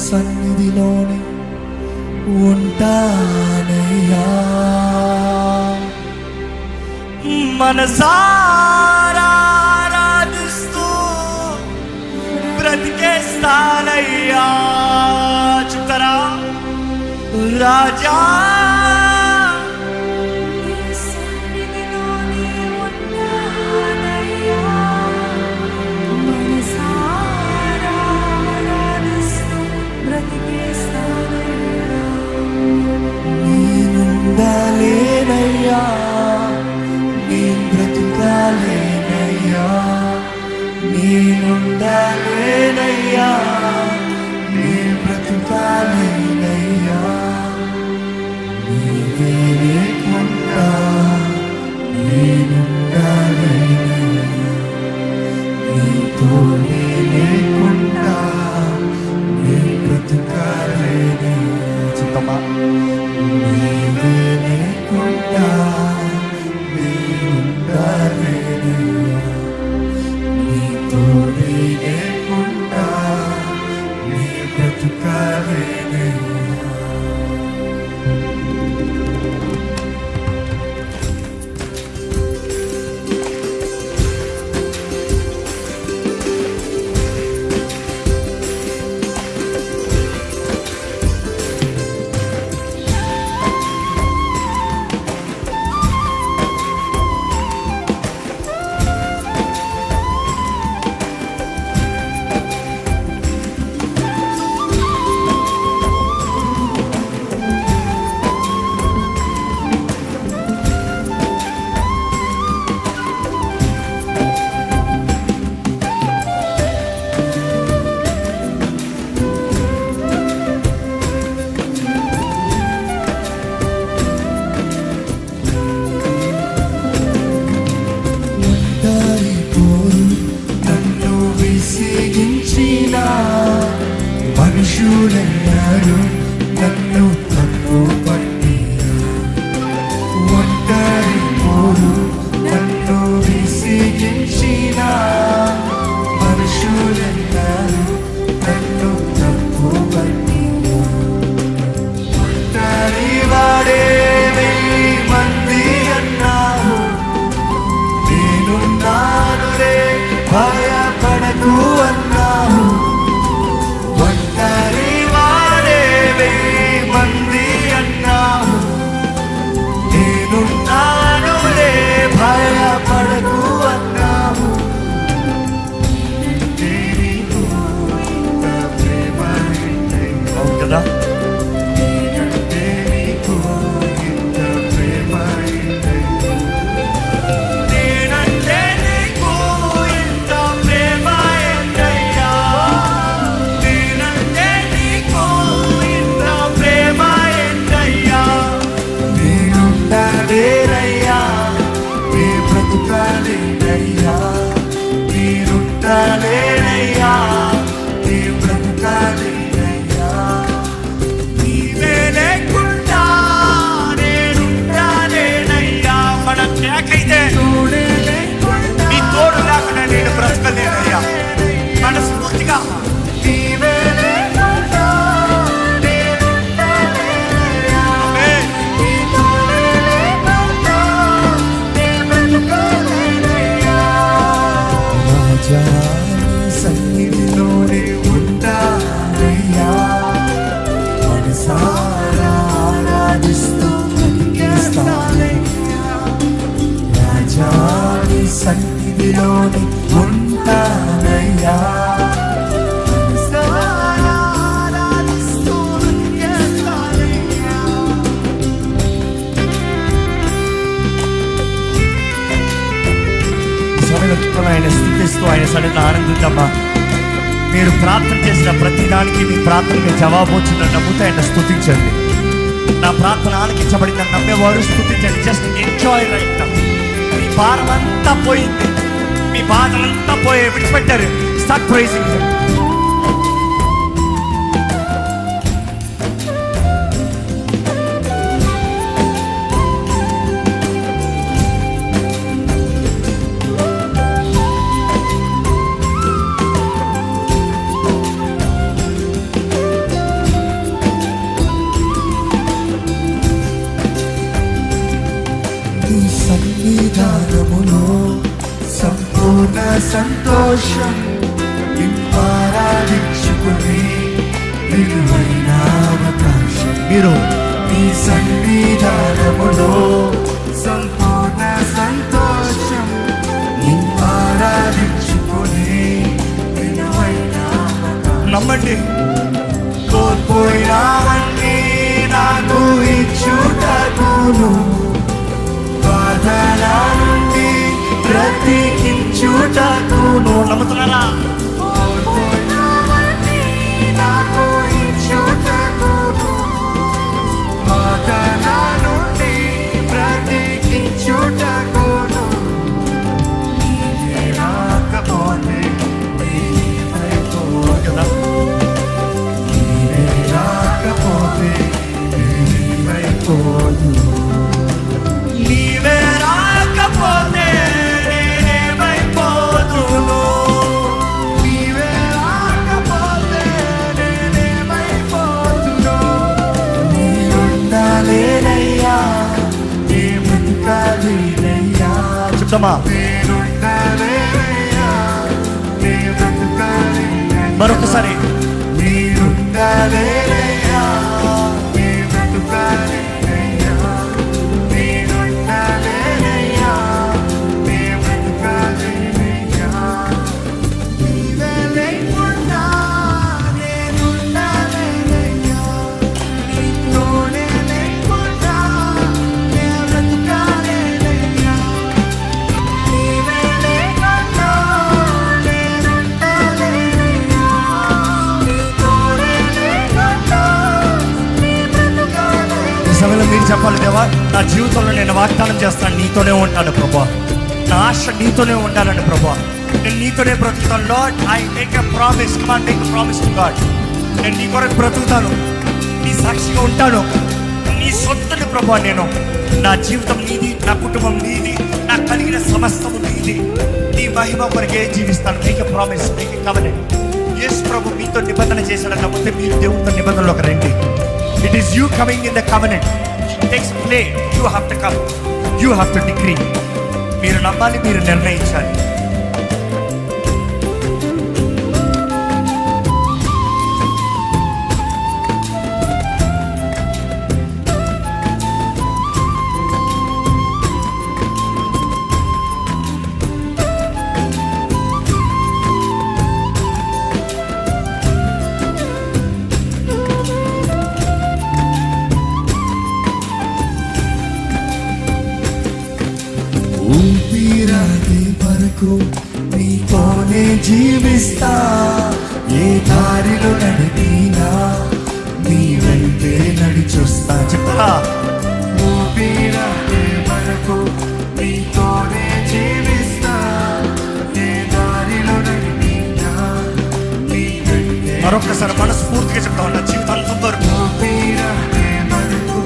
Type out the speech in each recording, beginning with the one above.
సన్నిధిలోనే ఉంటానయ్యా. మనసారా ఆరాధిస్తూ బ్రతికేస్తానయ్యా. చెప్తారా? రాజా నేనుండాలేనయ్యా, నేను బ్రతుకాలేనయ్యా, నేనుండాలేనయ్యా, నేను బ్రతుకాలేనయ్యా. నీవే లేకుండా నేనుండాలేనయ్యా, నీతోనే లేకుండా నేను బ్రతుకాలేనయ్యా. చెప్తామా? నీవే లేకుండా నేనుండాలేనయ్యా, నీతోనే లేకుండా నేను బ్రతుకాలేనయ్యా. మనుషులెన్నరూ నన్ను తప్పు పట్టినా, ఒంటరి పోరు నన్ను విసిగించినా, మనుషులెన్నరూ నన్ను తప్పు పట్టినా, ఒంటరి వాడే 1000 మంది అన్నారు, నేనున్నానులే భయపడకు అన్నావు. ఒంటరి వాడే 1000 మంది అన్నావు, నేనున్నానులే భయపడకు అన్నావు. అవును కదా? మనస్ఫూర్తిగా రాజా సన్నిధిలోనే ఉంటానయ్యా, మనసారా ఆరాధిస్తూ బ్రతికేస్తానయ్యా. రాజా సన్నిధిలోనే ఉంటానయ్యా, మనసారా ఆరాధిస్తూ బ్రతికేస్తానయ్యా. సమయంలో ఆయన స్తుతిస్తూ ఆయన సన్నిధిలో ఆనందిద్దామా? మీరు ప్రార్థన చేసిన ప్రతి దానికి మీ ప్రార్థనకి జవాబు వచ్చిందని నమ్ముతూ ఆయన స్తుతించండి. నా ప్రార్థన ఆలకించబడిందని నమ్మేవారు స్తుతించండి. Just enjoy right now. మీ భారం అంతా పోయింది, మీ బాధలంతా పోయి విడిచిపెట్టారు. Start praising. సంతోషం ఆరాధించుకునే విలువైన అవకాశం. మీరు నీ సన్నిధానములో సంపూర్ణ సంతోషం ఆరాధించుకునే విలువైన అవకాశం. నమ్మండి. కోల్పోయినావన్నీ నాకు ఇచ్చుటకును, బాధల నుండి బ్రతికించుటకును. నమ్ముతున్నారా? కోల్పోయినావన్నీ నాకు ఇచ్చుటకును, బాధల నుండి బ్రతికించుటకును. నీవే రాకపోతే నేనేమైపోదు కదా. నీవే రాకపోతే నేనేమైపోదు. నీవే రాకపోతే నేనేమైపోదును. నీవే రాకపోతే నేనేమైపోదును. నీరుండాలేనయ్యా, నీ బ్రతుకాలేనయ్యా. చెప్తామా? నీరుండాలేనయ్యా, నీ బ్రతుకాలేనయ్యా. మరొకసారి. నీరుండాలేనయ్యా, నీ బ్రతుకాలేనయ్యా. నీరుండాలేనయ్యా, నీ బ్రతుకాలేనయ్యా. నీవే లేకుండా నేనుండాలేనయ్యా, నీతోనే లేకుండా నే బ్రతుకాలేనయ్యా. నీవే లేకుండా నేనుండాలేనయ్యా, నీతోనే లేకుండా నే బ్రతుకాలేనయ్యా. ఈ సమయంలో మీరు చెప్పాలి, దేవా నా జీవితంలో నేను వాగ్దానం చేస్తాను, నీతోనే ఉంటాను ప్రభా. నా ఆశ నీతోనే ఉండాలని ప్రభా. నేను నీతోనే బ్రతుకుతాను. Lord, I make a promise. Come on, make a promise to God. నేను నీ కొరకు బ్రతుకుతాను, నీ సాక్షిగా ఉంటాను, నీ సొంతని ప్రభా. నేను నా జీవితం నీది, నా కుటుంబం నీది, నాకు కలిగిన సమస్తము నీది. నీ మహిమ కొరకే జీవిస్తాను. Make a promise, make a covenant. Yesu ప్రభు మీతో నిబంధన చేశాడని నమ్మితే మీరు దేవునితో నిబంధనలోకి రండి. It is you coming in the covenant. It takes place. You have to come. You have to decree. మీరు నమ్మాలి, మీరు నిర్ణయించాలి. ఊపిరాడే వరకు నీతోనే జీవిస్తా, ఏ దారిలో నడిపినా నీ వెంటే నడిచొస్తా. చెప్తారా? ఊపిరాడే వరకు నీతోనే జీవిస్తా, ఏ దారిలో నడిపినా నీ వెంటే. మరొకసారి మనస్ఫూర్తిగా చెప్తాను, నా జీవితాంతం వరకు. ఊపిరాడే వరకు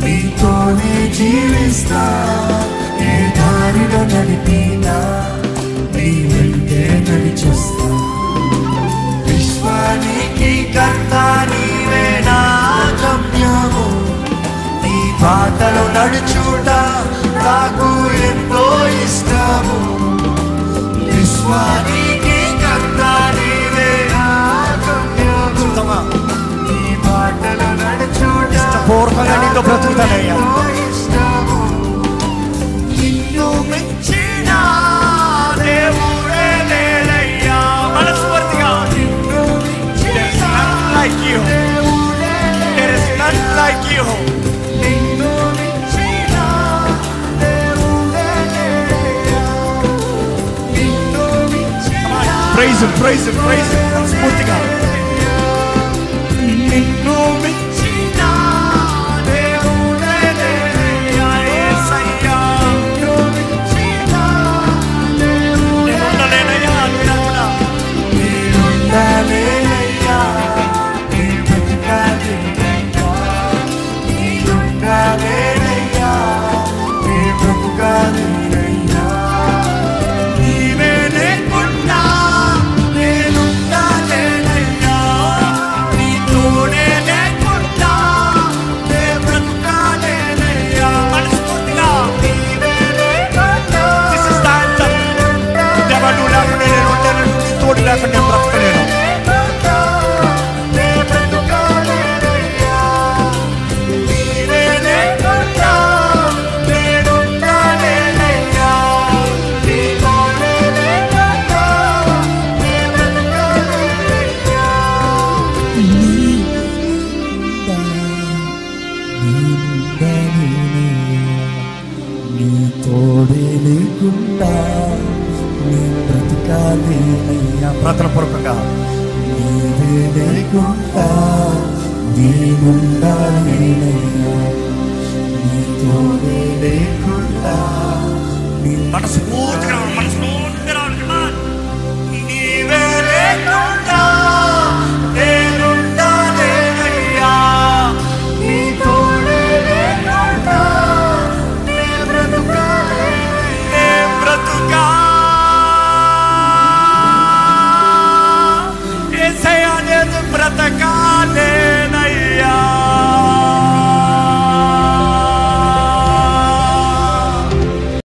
నీతోనే జీవిస్తా, ఏ దారిలో నడిపినా నీ వెంటే నడిచొస్తా. విశ్వానికి కర్త నీవే నా గమ్యము, నీ బాటలో నడుచుట నాకు ఎంతో ఇష్టము. విశ్వానికి కర్త నీవే నా గమ్యము, చెప్తామా? నీ బాటలో నడుచుట ఇష్టపూర్వకంగా నీతో బ్రతుకుతానయ్యా. ఎంతో ఇష్టము. నిన్ను మించిన దేవుడే లేడయ్యా. మనస్ఫూర్తిగా. నిన్ను There is none like you. దేవుడే, There is none like you. నిన్ను మించిన దేవుడే లేడయ్యా. నిన్ను మించిన Praise him, praise him, praise him. మనస్ఫూర్తిగా. నిన్ను మించిన దేవుడే లేడయ్యా. యేసయ్యా. నిన్ను మించిన దేవుడే. నేను ఉండలేనయ్యా, నేను కూడా. నీరుండాలేనయ్యా, నీ బ్రతుకాలేనయ్యా. నీరుండాలేనయ్యా, నీ బ్రతుకాలేనయ్యా. నీవే లేకుండా నేనుండలేనయ్యా. నీ తోడే లేకుండా ప్రార్థన పూర్వకంగా నీవే లేకుండా నేనుండాలేనయ్యా, నీతోనే లేకుండా మనస్ఫూర్తిగా మనసులో